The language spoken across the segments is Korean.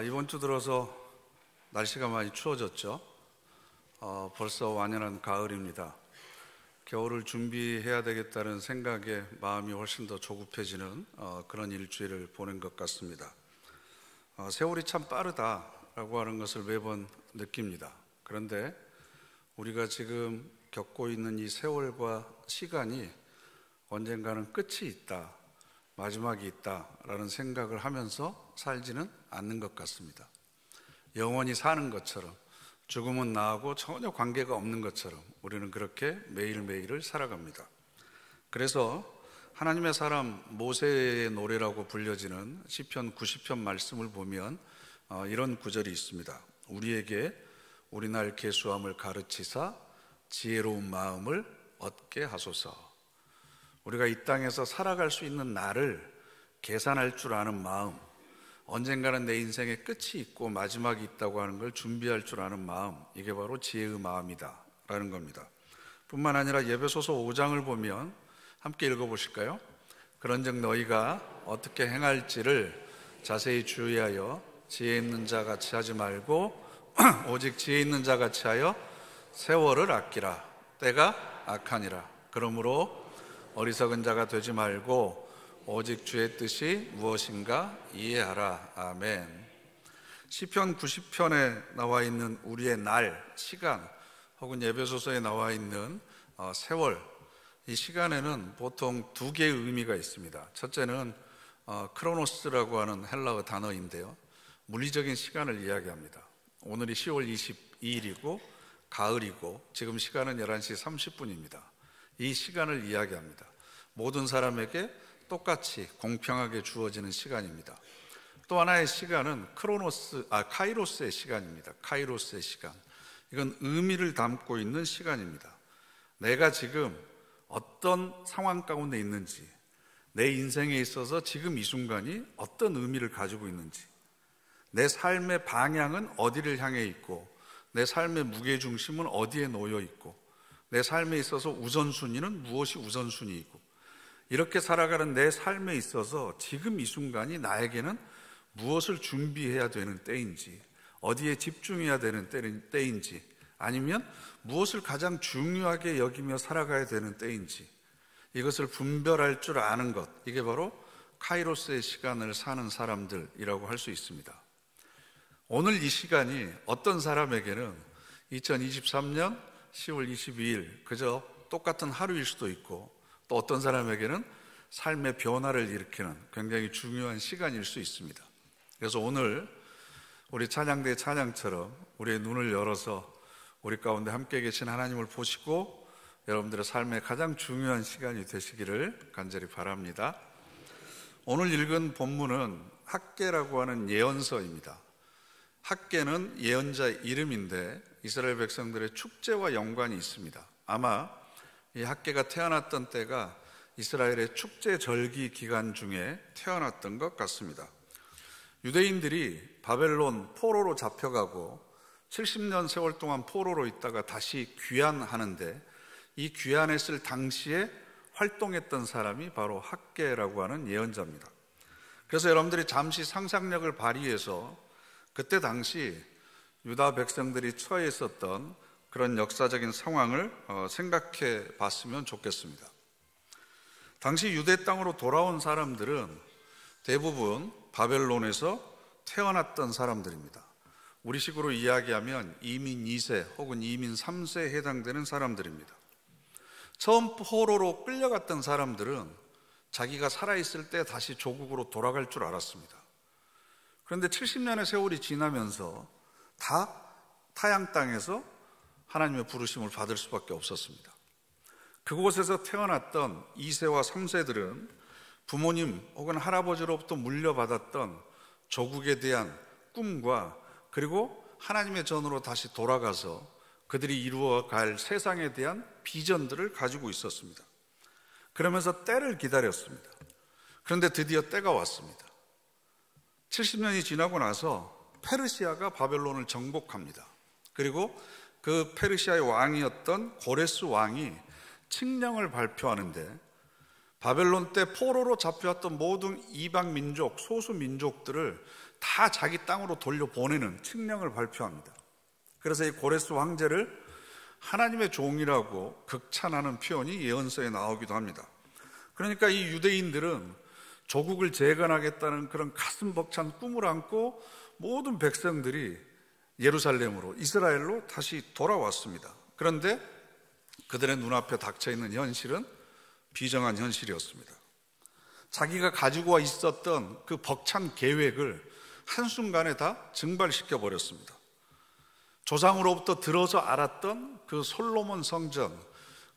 이번 주 들어서 날씨가 많이 추워졌죠. 벌써 완연한 가을입니다. 겨울을 준비해야 되겠다는 생각에 마음이 훨씬 더 조급해지는 그런 일주일을 보낸 것 같습니다. 세월이 참 빠르다라고 하는 것을 매번 느낍니다. 그런데 우리가 지금 겪고 있는 이 세월과 시간이 언젠가는 끝이 있다, 마지막이 있다라는 생각을 하면서 살지는 않는 것 같습니다. 영원히 사는 것처럼, 죽음은 나하고 전혀 관계가 없는 것처럼 우리는 그렇게 매일매일을 살아갑니다. 그래서 하나님의 사람 모세의 노래라고 불려지는 시편 90편 말씀을 보면 이런 구절이 있습니다. 우리에게 우리날 계수함을 가르치사 지혜로운 마음을 얻게 하소서. 우리가 이 땅에서 살아갈 수 있는 날을 계산할 줄 아는 마음, 언젠가는 내 인생의 끝이 있고 마지막이 있다고 하는 걸 준비할 줄 아는 마음, 이게 바로 지혜의 마음이다 라는 겁니다. 뿐만 아니라 에베소서 5장을 보면 함께 읽어보실까요? 그런즉 너희가 어떻게 행할지를 자세히 주의하여 지혜 있는 자 같이 하지 말고 오직 지혜 있는 자 같이 하여 세월을 아끼라. 때가 악하니라. 그러므로 어리석은 자가 되지 말고 오직 주의 뜻이 무엇인가 이해하라. 아멘. 시편 90편에 나와 있는 우리의 날, 시간, 혹은 에베소서에 나와 있는 세월, 이 시간에는 보통 두 개의 의미가 있습니다. 첫째는 크로노스라고 하는 헬라어 단어인데요, 물리적인 시간을 이야기합니다. 오늘이 10월 22일이고 가을이고 지금 시간은 11시 30분입니다. 이 시간을 이야기합니다. 모든 사람에게 똑같이 공평하게 주어지는 시간입니다. 또 하나의 시간은 카이로스의 시간입니다. 카이로스의 시간. 이건 의미를 담고 있는 시간입니다. 내가 지금 어떤 상황 가운데 있는지, 내 인생에 있어서 지금 이 순간이 어떤 의미를 가지고 있는지, 내 삶의 방향은 어디를 향해 있고, 내 삶의 무게중심은 어디에 놓여 있고, 내 삶에 있어서 우선순위는 무엇이 우선순위이고, 이렇게 살아가는 내 삶에 있어서 지금 이 순간이 나에게는 무엇을 준비해야 되는 때인지, 어디에 집중해야 되는 때인지, 아니면 무엇을 가장 중요하게 여기며 살아가야 되는 때인지, 이것을 분별할 줄 아는 것, 이게 바로 카이로스의 시간을 사는 사람들이라고 할 수 있습니다. 오늘 이 시간이 어떤 사람에게는 2023년 10월 22일 그저 똑같은 하루일 수도 있고, 또 어떤 사람에게는 삶의 변화를 일으키는 굉장히 중요한 시간일 수 있습니다. 그래서 오늘 우리 찬양대 찬양처럼 우리의 눈을 열어서 우리 가운데 함께 계신 하나님을 보시고 여러분들의 삶의 가장 중요한 시간이 되시기를 간절히 바랍니다. 오늘 읽은 본문은 학개라고 하는 예언서입니다. 학개는 예언자의 이름인데 이스라엘 백성들의 축제와 연관이 있습니다. 아마 이 학개가 태어났던 때가 이스라엘의 축제 절기 기간 중에 태어났던 것 같습니다. 유대인들이 바벨론 포로로 잡혀가고 70년 세월 동안 포로로 있다가 다시 귀환하는데, 이 귀환했을 당시에 활동했던 사람이 바로 학개라고 하는 예언자입니다. 그래서 여러분들이 잠시 상상력을 발휘해서 그때 당시 유다 백성들이 처해 있었던 그런 역사적인 상황을 생각해 봤으면 좋겠습니다. 당시 유대 땅으로 돌아온 사람들은 대부분 바벨론에서 태어났던 사람들입니다. 우리식으로 이야기하면 이민 2세 혹은 이민 3세에 해당되는 사람들입니다. 처음 포로로 끌려갔던 사람들은 자기가 살아있을 때 다시 조국으로 돌아갈 줄 알았습니다. 그런데 70년의 세월이 지나면서 다 타양 땅에서 하나님의 부르심을 받을 수밖에 없었습니다. 그곳에서 태어났던 2세와 3세들은 부모님 혹은 할아버지로부터 물려받았던 조국에 대한 꿈과, 그리고 하나님의 전으로 다시 돌아가서 그들이 이루어갈 세상에 대한 비전들을 가지고 있었습니다. 그러면서 때를 기다렸습니다. 그런데 드디어 때가 왔습니다. 70년이 지나고 나서 페르시아가 바벨론을 정복합니다. 그리고 그 페르시아의 왕이었던 고레스 왕이 칙령을 발표하는데, 바벨론 때 포로로 잡혀왔던 모든 이방 민족, 소수 민족들을 다 자기 땅으로 돌려보내는 칙령을 발표합니다. 그래서 이 고레스 황제를 하나님의 종이라고 극찬하는 표현이 예언서에 나오기도 합니다. 그러니까 이 유대인들은 조국을 재건하겠다는 그런 가슴 벅찬 꿈을 안고 모든 백성들이 예루살렘으로, 이스라엘로 다시 돌아왔습니다. 그런데 그들의 눈앞에 닥쳐있는 현실은 비정한 현실이었습니다. 자기가 가지고 있었던 그 벅찬 계획을 한순간에 다 증발시켜 버렸습니다. 조상으로부터 들어서 알았던 그 솔로몬 성전,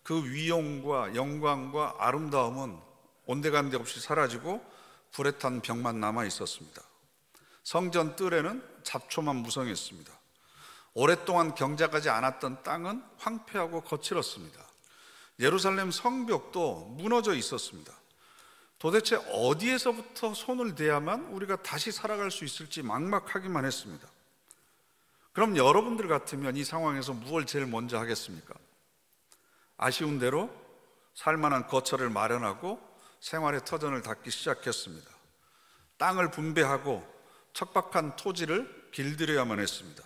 그 위용과 영광과 아름다움은 온데간데 없이 사라지고 불에 탄 벽만 남아 있었습니다. 성전 뜰에는 잡초만 무성했습니다. 오랫동안 경작하지 않았던 땅은 황폐하고 거칠었습니다. 예루살렘 성벽도 무너져 있었습니다. 도대체 어디에서부터 손을 대야만 우리가 다시 살아갈 수 있을지 막막하기만 했습니다. 그럼 여러분들 같으면 이 상황에서 무엇을 제일 먼저 하겠습니까? 아쉬운 대로 살만한 거처를 마련하고 생활의 터전을 닫기 시작했습니다. 땅을 분배하고 척박한 토지를 길들여야만 했습니다.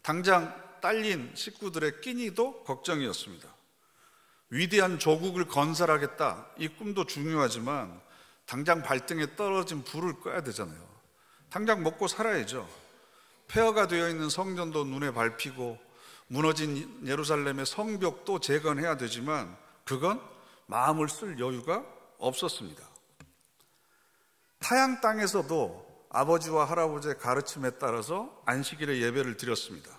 당장 딸린 식구들의 끼니도 걱정이었습니다. 위대한 조국을 건설하겠다, 이 꿈도 중요하지만 당장 발등에 떨어진 불을 꺼야 되잖아요. 당장 먹고 살아야죠. 폐허가 되어 있는 성전도 눈에 밟히고 무너진 예루살렘의 성벽도 재건해야 되지만 그건 마음을 쓸 여유가 없었습니다. 타양 땅에서도 아버지와 할아버지의 가르침에 따라서 안식일에 예배를 드렸습니다.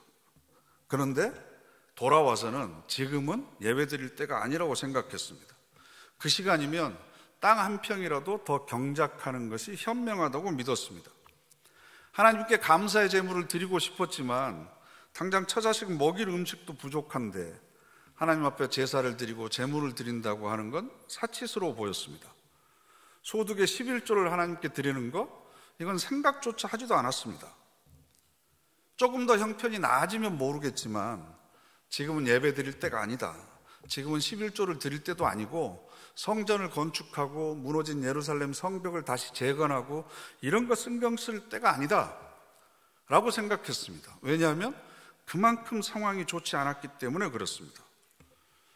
그런데 돌아와서는 지금은 예배 드릴 때가 아니라고 생각했습니다. 그 시간이면 땅 한 평이라도 더 경작하는 것이 현명하다고 믿었습니다. 하나님께 감사의 제물을 드리고 싶었지만 당장 처자식 먹일 음식도 부족한데 하나님 앞에 제사를 드리고 제물을 드린다고 하는 건 사치스러워 보였습니다. 소득의 11조를 하나님께 드리는 것, 이건 생각조차 하지도 않았습니다. 조금 더 형편이 나아지면 모르겠지만 지금은 예배 드릴 때가 아니다. 지금은 11조를 드릴 때도 아니고 성전을 건축하고 무너진 예루살렘 성벽을 다시 재건하고 이런 거 신경 쓸 때가 아니다 라고 생각했습니다. 왜냐하면 그만큼 상황이 좋지 않았기 때문에 그렇습니다.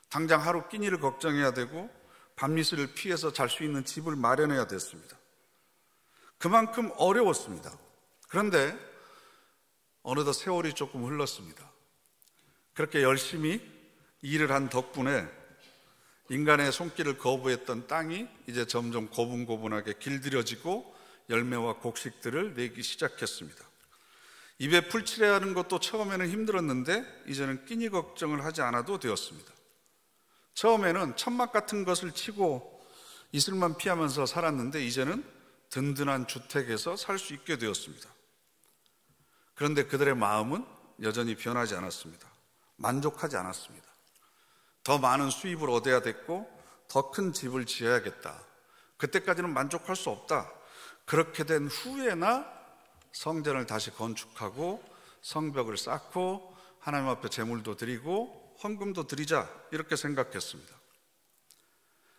당장 하루 끼니를 걱정해야 되고 밤낮을 피해서 잘 수 있는 집을 마련해야 됐습니다. 그만큼 어려웠습니다. 그런데 어느덧 세월이 조금 흘렀습니다. 그렇게 열심히 일을 한 덕분에 인간의 손길을 거부했던 땅이 이제 점점 고분고분하게 길들여지고 열매와 곡식들을 내기 시작했습니다. 입에 풀칠해야 하는 것도 처음에는 힘들었는데 이제는 끼니 걱정을 하지 않아도 되었습니다. 처음에는 천막 같은 것을 치고 이슬만 피하면서 살았는데 이제는 든든한 주택에서 살 수 있게 되었습니다. 그런데 그들의 마음은 여전히 변하지 않았습니다. 만족하지 않았습니다. 더 많은 수입을 얻어야 됐고 더 큰 집을 지어야겠다. 그때까지는 만족할 수 없다. 그렇게 된 후에나 성전을 다시 건축하고 성벽을 쌓고 하나님 앞에 제물도 드리고 헌금도 드리자, 이렇게 생각했습니다.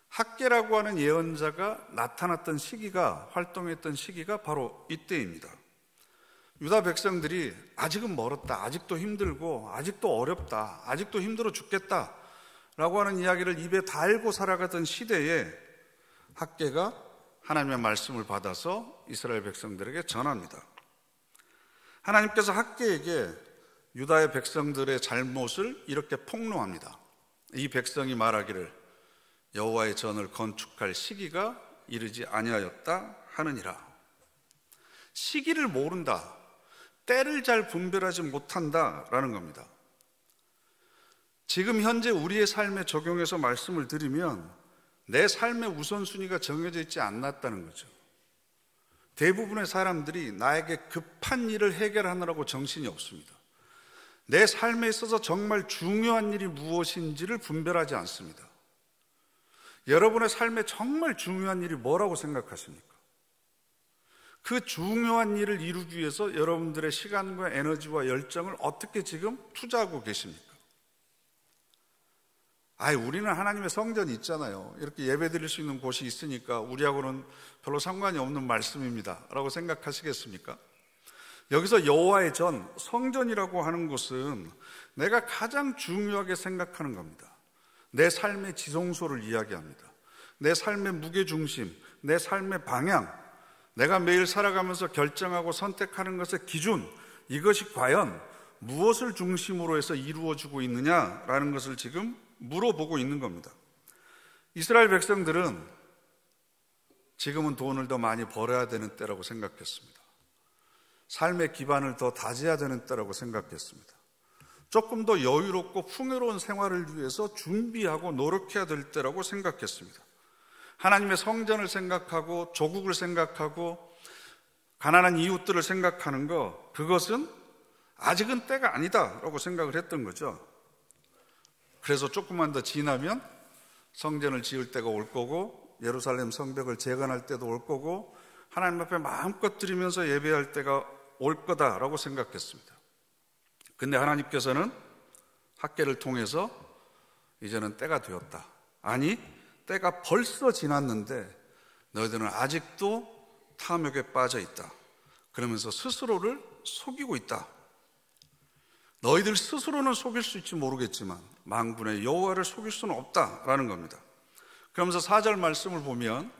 학개라고 하는 예언자가 나타났던 시기가, 활동했던 시기가 바로 이때입니다. 유다 백성들이 아직은 멀었다, 아직도 힘들고 아직도 어렵다, 아직도 힘들어 죽겠다 라고 하는 이야기를 입에 달고 살아가던 시대에 학개가 하나님의 말씀을 받아서 이스라엘 백성들에게 전합니다. 하나님께서 학개에게 유다의 백성들의 잘못을 이렇게 폭로합니다. 이 백성이 말하기를 여호와의 전을 건축할 시기가 이르지 아니하였다 하느니라. 시기를 모른다, 때를 잘 분별하지 못한다라는 겁니다. 지금 현재 우리의 삶에 적용해서 말씀을 드리면 내 삶의 우선순위가 정해져 있지 않았다는 거죠. 대부분의 사람들이 나에게 급한 일을 해결하느라고 정신이 없습니다. 내 삶에 있어서 정말 중요한 일이 무엇인지를 분별하지 않습니다. 여러분의 삶에 정말 중요한 일이 뭐라고 생각하십니까? 그 중요한 일을 이루기 위해서 여러분들의 시간과 에너지와 열정을 어떻게 지금 투자하고 계십니까? 우리는 하나님의 성전이 있잖아요. 이렇게 예배 드릴 수 있는 곳이 있으니까 우리하고는 별로 상관이 없는 말씀입니다 라고 생각하시겠습니까? 여기서 여호와의 전, 성전이라고 하는 곳은 내가 가장 중요하게 생각하는 겁니다. 내 삶의 지성소를 이야기합니다. 내 삶의 무게중심, 내 삶의 방향, 내가 매일 살아가면서 결정하고 선택하는 것의 기준, 이것이 과연 무엇을 중심으로 해서 이루어지고 있느냐라는 것을 지금 물어보고 있는 겁니다. 이스라엘 백성들은 지금은 돈을 더 많이 벌어야 되는 때라고 생각했습니다. 삶의 기반을 더 다져야 되는 때라고 생각했습니다. 조금 더 여유롭고 풍요로운 생활을 위해서 준비하고 노력해야 될 때라고 생각했습니다. 하나님의 성전을 생각하고 조국을 생각하고 가난한 이웃들을 생각하는 것, 그것은 아직은 때가 아니다라고 생각을 했던 거죠. 그래서 조금만 더 지나면 성전을 지을 때가 올 거고 예루살렘 성벽을 재건할 때도 올 거고 하나님 앞에 마음껏 드리면서 예배할 때가 올 거다라고 생각했습니다. 근데 하나님께서는 학개를 통해서 이제는 때가 되었다. 아니, 때가 벌써 지났는데 너희들은 아직도 탐욕에 빠져 있다. 그러면서 스스로를 속이고 있다. 너희들 스스로는 속일 수 있지 모르겠지만 만군의 여호와를 속일 수는 없다라는 겁니다. 그러면서 4절 말씀을 보면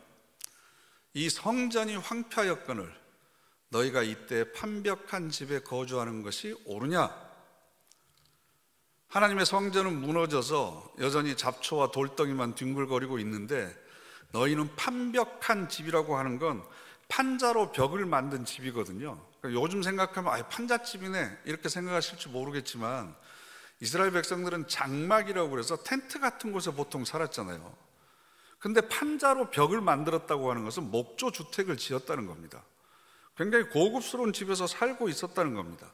이 성전이 황폐하였거늘 너희가 이때 판벽한 집에 거주하는 것이 옳으냐? 하나님의 성전은 무너져서 여전히 잡초와 돌덩이만 뒹굴거리고 있는데 너희는 판벽한 집이라고 하는 건 판자로 벽을 만든 집이거든요. 그러니까 요즘 생각하면 판잣집이네 이렇게 생각하실지 모르겠지만 이스라엘 백성들은 장막이라고 그래서 텐트 같은 곳에 보통 살았잖아요. 근데 판자로 벽을 만들었다고 하는 것은 목조 주택을 지었다는 겁니다. 굉장히 고급스러운 집에서 살고 있었다는 겁니다.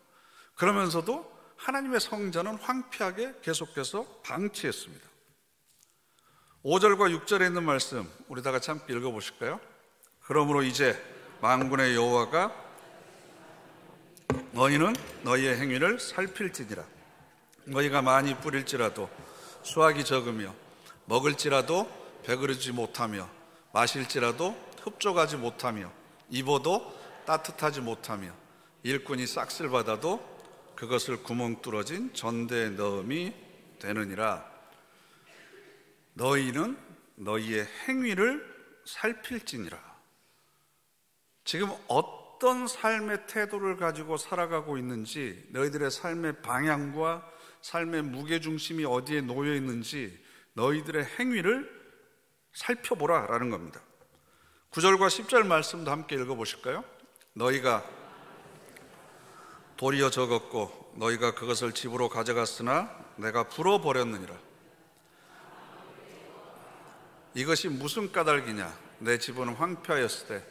그러면서도 하나님의 성전은 황폐하게 계속해서 방치했습니다. 5절과 6절에 있는 말씀 우리 다 같이 함께 읽어보실까요? 그러므로 이제 만군의 여호와가 너희는 너희의 행위를 살필지니라. 너희가 많이 뿌릴지라도 수확이 적으며 먹을지라도 배부르지 못하며 마실지라도 흡족하지 못하며 입어도 따뜻하지 못하며 일꾼이 싹쓸 받아도 그것을 구멍 뚫어진 전대에 넣음이 되느니라. 너희는 너희의 행위를 살필지니라. 지금 어떤 삶의 태도를 가지고 살아가고 있는지, 너희들의 삶의 방향과 삶의 무게중심이 어디에 놓여 있는지 너희들의 행위를 살펴보라 라는 겁니다. 9절과 10절 말씀도 함께 읽어보실까요? 너희가 도리어 적었고 너희가 그것을 집으로 가져갔으나 내가 불어버렸느니라. 이것이 무슨 까닭이냐? 내 집은 황폐하였을 때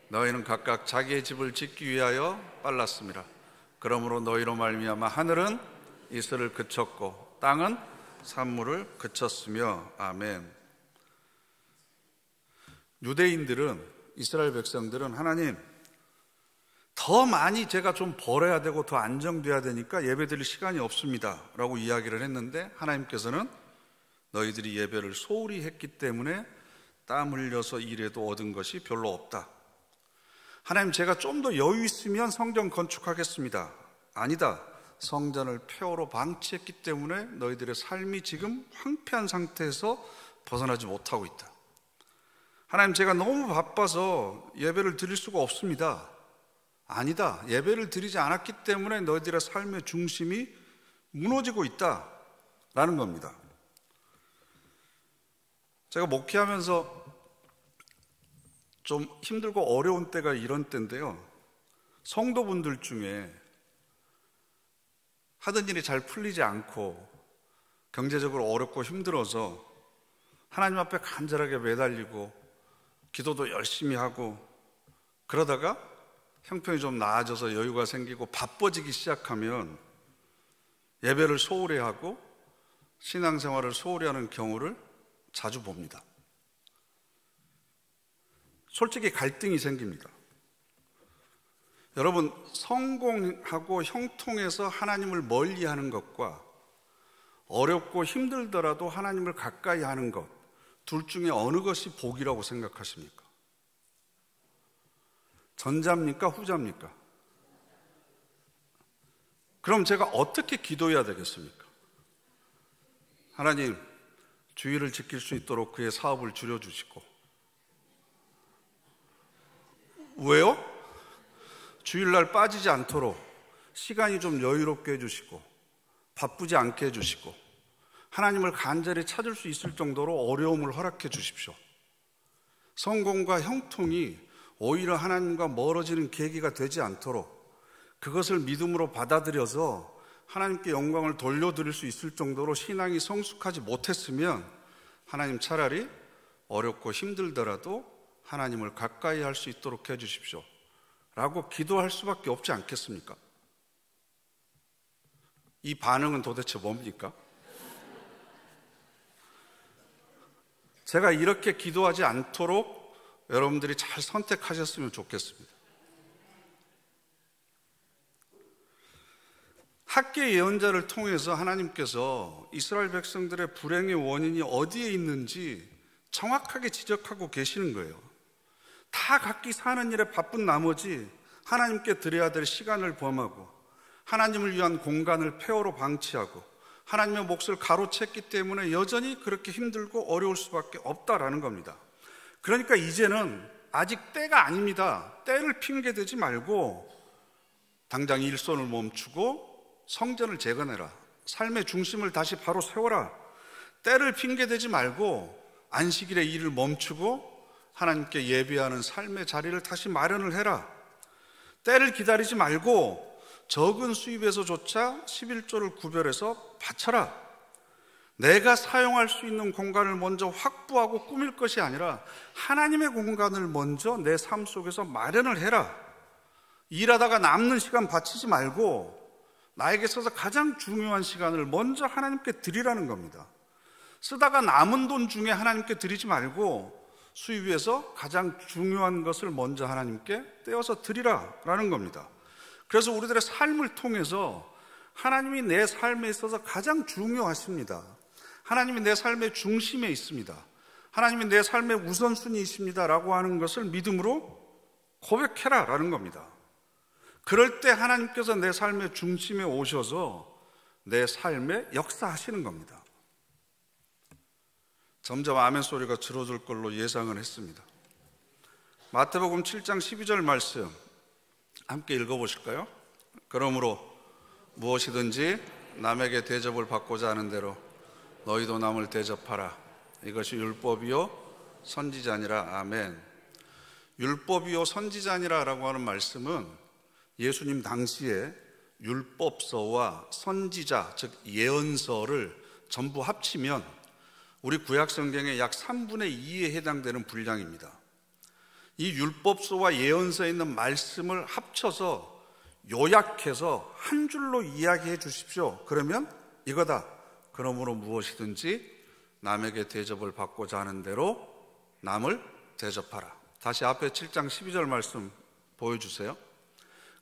너희는 각각 자기의 집을 짓기 위하여 빨랐습니다. 그러므로 너희로 말미암아 하늘은 이슬을 그쳤고 땅은 산물을 그쳤으며. 아멘. 유대인들은, 이스라엘 백성들은 하나님 더 많이 제가 좀 벌어야 되고 더 안정돼야 되니까 예배 드릴 시간이 없습니다 라고 이야기를 했는데 하나님께서는 너희들이 예배를 소홀히 했기 때문에 땀 흘려서 일해도 얻은 것이 별로 없다. 하나님 제가 좀 더 여유 있으면 성전 건축하겠습니다. 아니다. 성전을 폐허로 방치했기 때문에 너희들의 삶이 지금 황폐한 상태에서 벗어나지 못하고 있다. 하나님 제가 너무 바빠서 예배를 드릴 수가 없습니다. 아니다. 예배를 드리지 않았기 때문에 너희들의 삶의 중심이 무너지고 있다라는 겁니다. 제가 목회하면서 좀 힘들고 어려운 때가 이런 때인데요. 성도분들 중에 하던 일이 잘 풀리지 않고 경제적으로 어렵고 힘들어서 하나님 앞에 간절하게 매달리고 기도도 열심히 하고 그러다가 형편이 좀 나아져서 여유가 생기고 바빠지기 시작하면 예배를 소홀히 하고 신앙생활을 소홀히 하는 경우를 자주 봅니다. 솔직히 갈등이 생깁니다. 여러분, 성공하고 형통해서 하나님을 멀리하는 것과 어렵고 힘들더라도 하나님을 가까이 하는 것, 둘 중에 어느 것이 복이라고 생각하십니까? 전자입니까? 후자입니까? 그럼 제가 어떻게 기도해야 되겠습니까? 하나님, 주의를 지킬 수 있도록 그의 사업을 줄여주시고. 왜요? 주일날 빠지지 않도록 시간이 좀 여유롭게 해주시고 바쁘지 않게 해주시고 하나님을 간절히 찾을 수 있을 정도로 어려움을 허락해 주십시오. 성공과 형통이 오히려 하나님과 멀어지는 계기가 되지 않도록 그것을 믿음으로 받아들여서 하나님께 영광을 돌려드릴 수 있을 정도로 신앙이 성숙하지 못했으면 하나님 차라리 어렵고 힘들더라도 하나님을 가까이 할 수 있도록 해주십시오 라고 기도할 수밖에 없지 않겠습니까? 이 반응은 도대체 뭡니까? 제가 이렇게 기도하지 않도록 여러분들이 잘 선택하셨으면 좋겠습니다. 학개 예언자를 통해서 하나님께서 이스라엘 백성들의 불행의 원인이 어디에 있는지 정확하게 지적하고 계시는 거예요. 다 각기 사는 일에 바쁜 나머지 하나님께 드려야 될 시간을 범하고 하나님을 위한 공간을 폐허로 방치하고 하나님의 몫을 가로챘기 때문에 여전히 그렇게 힘들고 어려울 수밖에 없다라는 겁니다. 그러니까 이제는 아직 때가 아닙니다. 때를 핑계대지 말고 당장 일손을 멈추고 성전을 재건해라. 삶의 중심을 다시 바로 세워라. 때를 핑계대지 말고 안식일에 일을 멈추고 하나님께 예배하는 삶의 자리를 다시 마련을 해라. 때를 기다리지 말고 적은 수입에서조차 11조를 구별해서 바쳐라. 내가 사용할 수 있는 공간을 먼저 확보하고 꾸밀 것이 아니라 하나님의 공간을 먼저 내 삶 속에서 마련을 해라. 일하다가 남는 시간 바치지 말고 나에게 있어서 가장 중요한 시간을 먼저 하나님께 드리라는 겁니다. 쓰다가 남은 돈 중에 하나님께 드리지 말고 수입 위에서 가장 중요한 것을 먼저 하나님께 떼어서 드리라라는 겁니다. 그래서 우리들의 삶을 통해서 하나님이 내 삶에 있어서 가장 중요하십니다. 하나님이 내 삶의 중심에 있습니다. 하나님이 내 삶의 우선순위이십니다 라고 하는 것을 믿음으로 고백해라 라는 겁니다. 그럴 때 하나님께서 내 삶의 중심에 오셔서 내 삶에 역사하시는 겁니다. 점점 아멘 소리가 줄어들 걸로 예상을 했습니다. 마태복음 7장 12절 말씀 함께 읽어보실까요? 그러므로 무엇이든지 남에게 대접을 받고자 하는 대로 너희도 남을 대접하라. 이것이 율법이요 선지자니라. 아멘. 율법이요 선지자니라 라고 하는 말씀은 예수님 당시에 율법서와 선지자, 즉 예언서를 전부 합치면 우리 구약 성경의 약 3분의 2에 해당되는 분량입니다. 이 율법서와 예언서에 있는 말씀을 합쳐서 요약해서 한 줄로 이야기해 주십시오. 그러면 이거다. 그러므로 무엇이든지 남에게 대접을 받고자 하는 대로 남을 대접하라. 다시 앞에 7장 12절 말씀 보여주세요.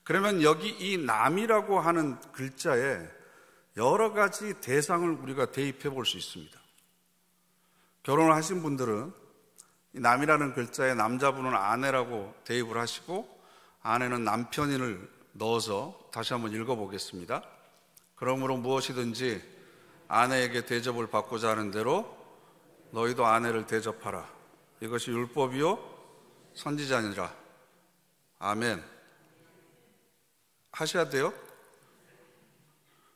그러면 여기 이 남이라고 하는 글자에 여러 가지 대상을 우리가 대입해 볼 수 있습니다. 결혼을 하신 분들은 이 남이라는 글자에 남자분은 아내라고 대입을 하시고 아내는 남편인을 넣어서 다시 한번 읽어보겠습니다. 그러므로 무엇이든지 아내에게 대접을 받고자 하는 대로 너희도 아내를 대접하라. 이것이 율법이요 선지자니라. 아멘. 하셔야 돼요.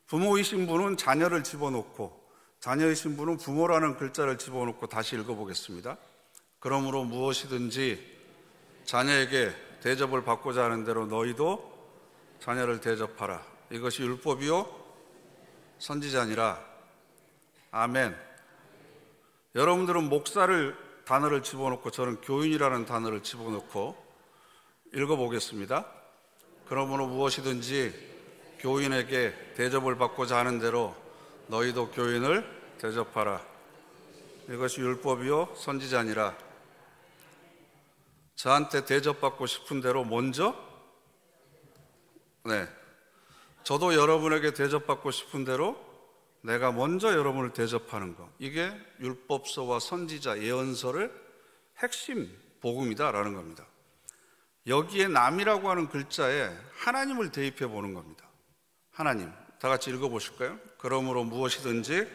부모이신 분은 자녀를 집어넣고 자녀이신 분은 부모라는 글자를 집어넣고 다시 읽어보겠습니다. 그러므로 무엇이든지 자녀에게 대접을 받고자 하는 대로 너희도 자녀를 대접하라. 이것이 율법이요 선지자니라. 아멘. 여러분들은 목사를 단어를 집어넣고 저는 교인이라는 단어를 집어넣고 읽어보겠습니다. 그러므로 무엇이든지 교인에게 대접을 받고자 하는 대로 너희도 교인을 대접하라. 이것이 율법이요 선지자니라. 저한테 대접받고 싶은 대로 먼저 저도 여러분에게 대접받고 싶은 대로 내가 먼저 여러분을 대접하는 것, 이게 율법서와 선지자 예언서를 핵심 복음이다라는 겁니다. 여기에 남이라고 하는 글자에 하나님을 대입해 보는 겁니다. 하나님. 다 같이 읽어보실까요? 그러므로 무엇이든지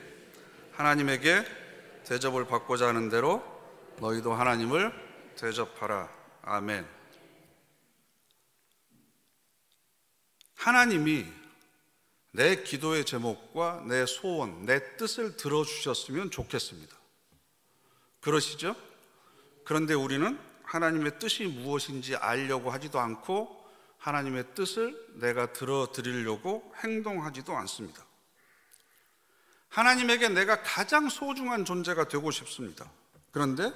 하나님에게 대접을 받고자 하는 대로 너희도 하나님을 대접하라. 아멘. 하나님이 내 기도의 제목과 내 소원, 내 뜻을 들어주셨으면 좋겠습니다. 그러시죠? 그런데 우리는 하나님의 뜻이 무엇인지 알려고 하지도 않고 하나님의 뜻을 내가 들어드리려고 행동하지도 않습니다. 하나님에게 내가 가장 소중한 존재가 되고 싶습니다. 그런데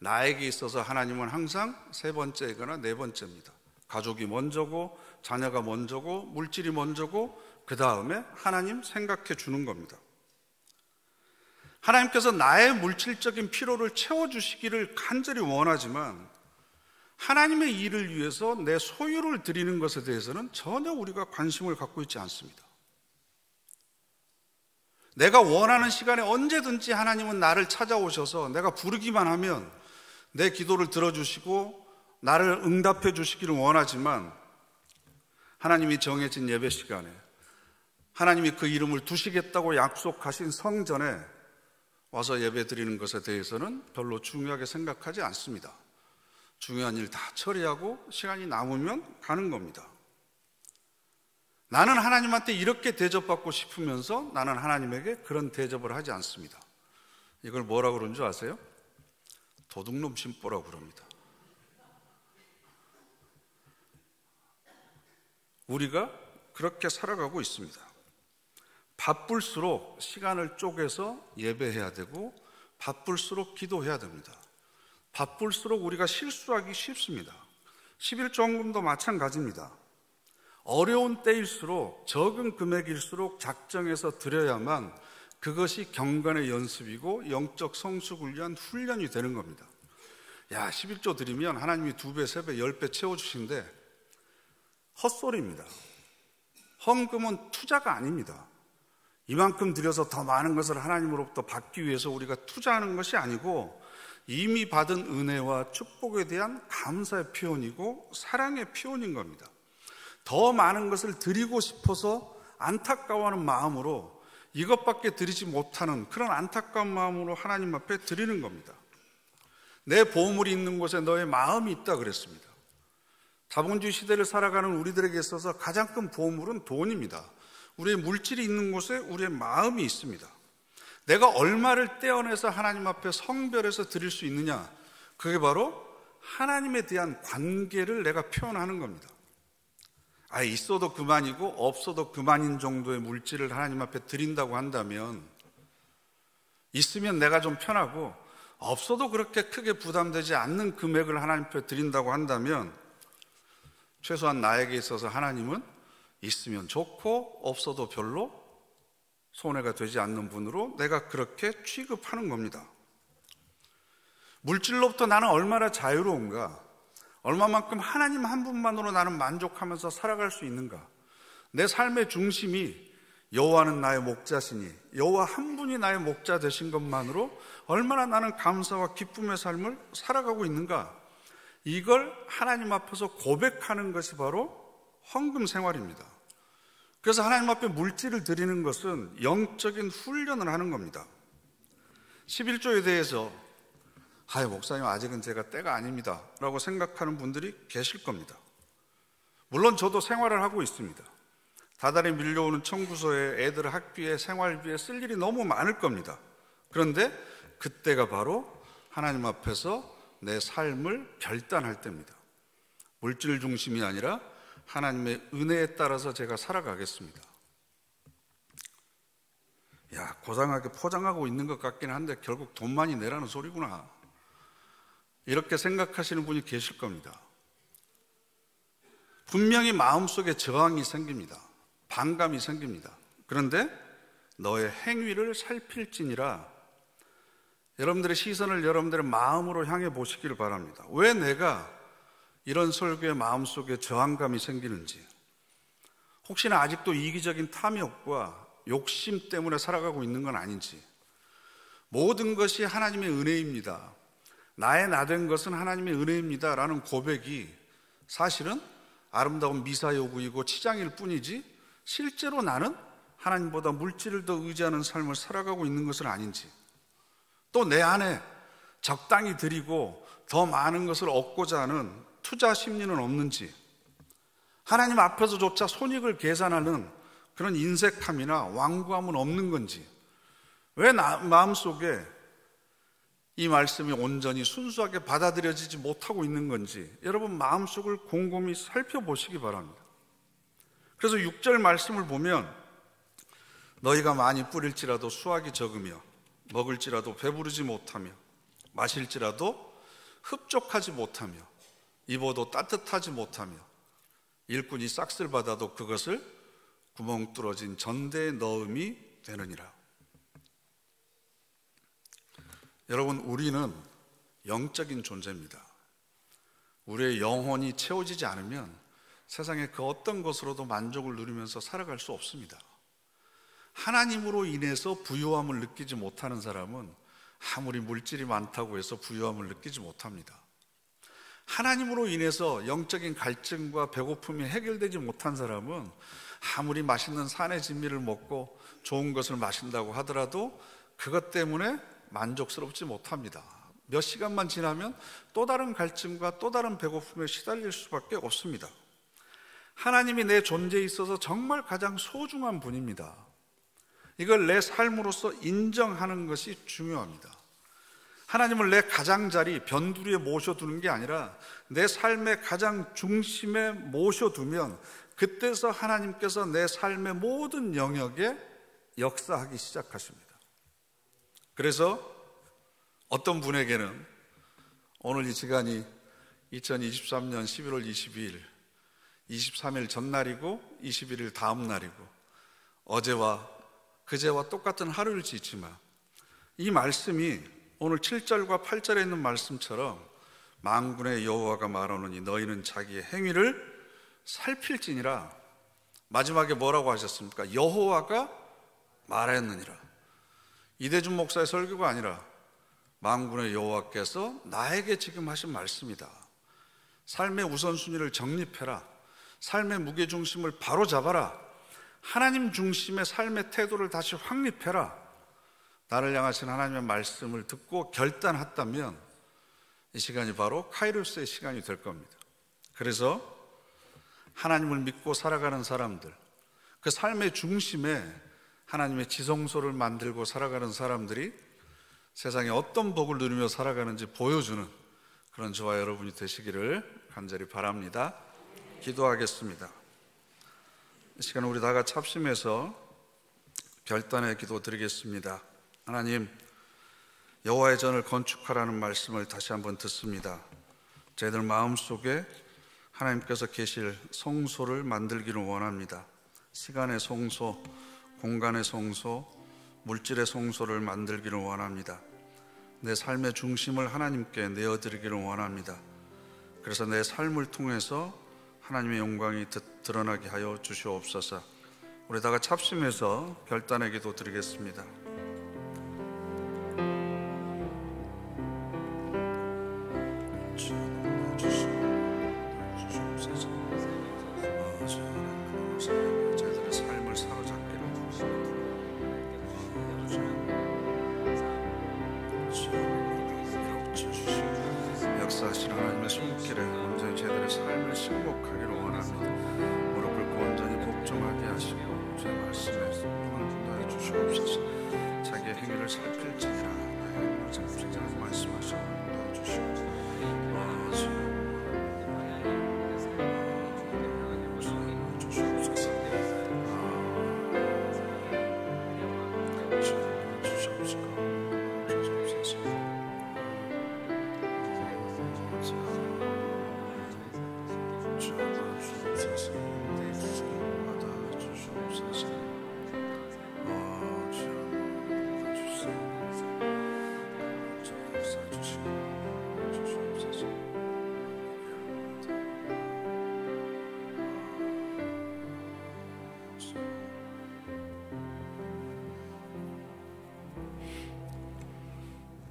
나에게 있어서 하나님은 항상 세 번째이거나 네 번째입니다. 가족이 먼저고 자녀가 먼저고 물질이 먼저고 그 다음에 하나님 생각해 주는 겁니다. 하나님께서 나의 물질적인 필요를 채워주시기를 간절히 원하지만 하나님의 일을 위해서 내 소유를 드리는 것에 대해서는 전혀 우리가 관심을 갖고 있지 않습니다. 내가 원하는 시간에 언제든지 하나님은 나를 찾아오셔서 내가 부르기만 하면 내 기도를 들어주시고 나를 응답해 주시기를 원하지만 하나님이 정해진 예배 시간에 하나님이 그 이름을 두시겠다고 약속하신 성전에 와서 예배 드리는 것에 대해서는 별로 중요하게 생각하지 않습니다. 중요한 일 다 처리하고 시간이 남으면 가는 겁니다. 나는 하나님한테 이렇게 대접받고 싶으면서 나는 하나님에게 그런 대접을 하지 않습니다. 이걸 뭐라고 그러는 줄 아세요? 도둑놈 심보라고 그럽니다. 우리가 그렇게 살아가고 있습니다. 바쁠수록 시간을 쪼개서 예배해야 되고 바쁠수록 기도해야 됩니다. 바쁠수록 우리가 실수하기 쉽습니다. 11조헌금도 마찬가지입니다. 어려운 때일수록 적은 금액일수록 작정해서 드려야만 그것이 경건의 연습이고 영적 성숙을 위한 훈련이 되는 겁니다. 11조 드리면 하나님이 2배, 3배, 10배 채워주신데 헛소리입니다. 헌금은 투자가 아닙니다. 이만큼 드려서 더 많은 것을 하나님으로부터 받기 위해서 우리가 투자하는 것이 아니고 이미 받은 은혜와 축복에 대한 감사의 표현이고 사랑의 표현인 겁니다. 더 많은 것을 드리고 싶어서 안타까워하는 마음으로 이것밖에 드리지 못하는 그런 안타까운 마음으로 하나님 앞에 드리는 겁니다. 내 보물이 있는 곳에 너의 마음이 있다 그랬습니다. 자본주의 시대를 살아가는 우리들에게 있어서 가장 큰 보물은 돈입니다. 우리의 물질이 있는 곳에 우리의 마음이 있습니다. 내가 얼마를 떼어내서 하나님 앞에 성별해서 드릴 수 있느냐, 그게 바로 하나님에 대한 관계를 내가 표현하는 겁니다. 있어도 그만이고 없어도 그만인 정도의 물질을 하나님 앞에 드린다고 한다면, 있으면 내가 좀 편하고 없어도 그렇게 크게 부담되지 않는 금액을 하나님 앞에 드린다고 한다면 최소한 나에게 있어서 하나님은 있으면 좋고 없어도 별로 손해가 되지 않는 분으로 내가 그렇게 취급하는 겁니다. 물질로부터 나는 얼마나 자유로운가, 얼마만큼 하나님 한 분만으로 나는 만족하면서 살아갈 수 있는가, 내 삶의 중심이 여호와는 나의 목자시니 여호와 한 분이 나의 목자 되신 것만으로 얼마나 나는 감사와 기쁨의 삶을 살아가고 있는가, 이걸 하나님 앞에서 고백하는 것이 바로 헌금 생활입니다. 그래서 하나님 앞에 물질을 드리는 것은 영적인 훈련을 하는 겁니다. 11조에 대해서 목사님 아직은 제가 때가 아닙니다 라고 생각하는 분들이 계실 겁니다. 물론 저도 생활을 하고 있습니다. 다달이 밀려오는 청구서에 애들 학비에 생활비에 쓸 일이 너무 많을 겁니다. 그런데 그때가 바로 하나님 앞에서 내 삶을 결단할 때입니다. 물질 중심이 아니라 하나님의 은혜에 따라서 제가 살아가겠습니다. 고상하게 포장하고 있는 것 같긴 한데 결국 돈 많이 내라는 소리구나, 이렇게 생각하시는 분이 계실 겁니다. 분명히 마음속에 저항이 생깁니다. 반감이 생깁니다. 그런데 너의 행위를 살필지니라, 여러분들의 시선을 여러분들의 마음으로 향해 보시기를 바랍니다. 왜 내가 이런 설교에 마음속에 저항감이 생기는지, 혹시나 아직도 이기적인 탐욕과 욕심 때문에 살아가고 있는 건 아닌지, 모든 것이 하나님의 은혜입니다, 나의 나된 것은 하나님의 은혜입니다 라는 고백이 사실은 아름다운 미사여구이고 치장일 뿐이지 실제로 나는 하나님보다 물질을 더 의지하는 삶을 살아가고 있는 것은 아닌지, 또 내 안에 적당히 드리고 더 많은 것을 얻고자 하는 투자 심리는 없는지, 하나님 앞에서조차 손익을 계산하는 그런 인색함이나 완고함은 없는 건지, 왜 마음속에 이 말씀이 온전히 순수하게 받아들여지지 못하고 있는 건지 여러분 마음속을 곰곰이 살펴보시기 바랍니다. 그래서 6절 말씀을 보면 너희가 많이 뿌릴지라도 수확이 적으며 먹을지라도 배부르지 못하며 마실지라도 흡족하지 못하며 입어도 따뜻하지 못하며 일꾼이 싹쓸 받아도 그것을 구멍 뚫어진 전대에 넣음이 되느니라. 여러분, 우리는 영적인 존재입니다. 우리의 영혼이 채워지지 않으면 세상의 그 어떤 것으로도 만족을 누리면서 살아갈 수 없습니다. 하나님으로 인해서 부요함을 느끼지 못하는 사람은 아무리 물질이 많다고 해서 부요함을 느끼지 못합니다. 하나님으로 인해서 영적인 갈증과 배고픔이 해결되지 못한 사람은 아무리 맛있는 산의 진미를 먹고 좋은 것을 마신다고 하더라도 그것 때문에 만족스럽지 못합니다. 몇 시간만 지나면 또 다른 갈증과 또 다른 배고픔에 시달릴 수밖에 없습니다. 하나님이 내 존재에 있어서 정말 가장 소중한 분입니다. 이걸 내 삶으로서 인정하는 것이 중요합니다. 하나님을 내 가장자리, 변두리에 모셔두는 게 아니라 내 삶의 가장 중심에 모셔두면 그때서 하나님께서 내 삶의 모든 영역에 역사하기 시작하십니다. 그래서 어떤 분에게는 오늘 이 시간이 2023년 11월 22일, 23일 전날이고 21일 다음 날이고 어제와 그제와 똑같은 하루일지 있지만 이 말씀이 오늘 7절과 8절에 있는 말씀처럼 만군의 여호와가 말하노니 너희는 자기의 행위를 살필지니라. 마지막에 뭐라고 하셨습니까? 여호와가 말하였느니라. 이대준 목사의 설교가 아니라 만군의 여호와께서 나에게 지금 하신 말씀이다. 삶의 우선순위를 정립해라. 삶의 무게중심을 바로잡아라. 하나님 중심의 삶의 태도를 다시 확립해라. 나를 향하신 하나님의 말씀을 듣고 결단했다면 이 시간이 바로 카이로스의 시간이 될 겁니다. 그래서 하나님을 믿고 살아가는 사람들, 그 삶의 중심에 하나님의 지성소를 만들고 살아가는 사람들이 세상에 어떤 복을 누리며 살아가는지 보여주는 그런 저와 여러분이 되시기를 간절히 바랍니다. 기도하겠습니다. 이 시간 우리 다 같이 합심해서 결단의 기도 드리겠습니다. 하나님, 여호와의 전을 건축하라는 말씀을 다시 한번 듣습니다. 저희들 마음속에 하나님께서 계실 성소를 만들기를 원합니다. 시간의 성소, 공간의 성소, 물질의 성소를 만들기를 원합니다. 내 삶의 중심을 하나님께 내어드리기를 원합니다. 그래서 내 삶을 통해서 하나님의 영광이 드러나게 하여 주시옵소서. 우리 다 같이 합심해서 결단의 기도 드리겠습니다. 저희들의 삶을 사로잡기를 역사하시는 하나님의 손길에 온전히 저희들의 삶을 승복하기를 원합니다. 무릎을 꿇고 온전히 복종하게 하시고 주의 말씀에 순종을 인도하여 주시옵소서. 자기의 행위를 살필지니라. 나의 행위를 살필지니라 말씀하시고 인도하여 주시옵소서.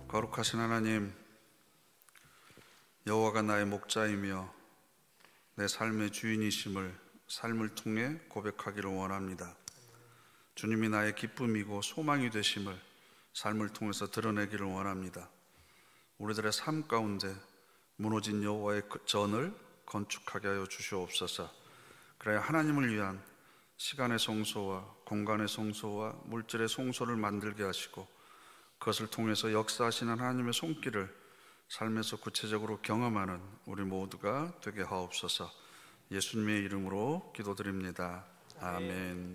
거룩하신 하나님, 여호와가 나의 목자이며 내 삶의 주인이심을 삶을 통해 고백하기를 원합니다. 주님이 나의 기쁨이고 소망이 되심을 삶을 통해서 드러내기를 원합니다. 우리들의 삶 가운데 무너진 여호와의 전을 건축하게 하여 주시옵소서. 그래야 하나님을 위한 시간의 성소와 공간의 성소와 물질의 성소를 만들게 하시고 그것을 통해서 역사하시는 하나님의 손길을 삶에서 구체적으로 경험하는 우리 모두가 되게 하옵소서. 예수님의 이름으로 기도드립니다. 아멘.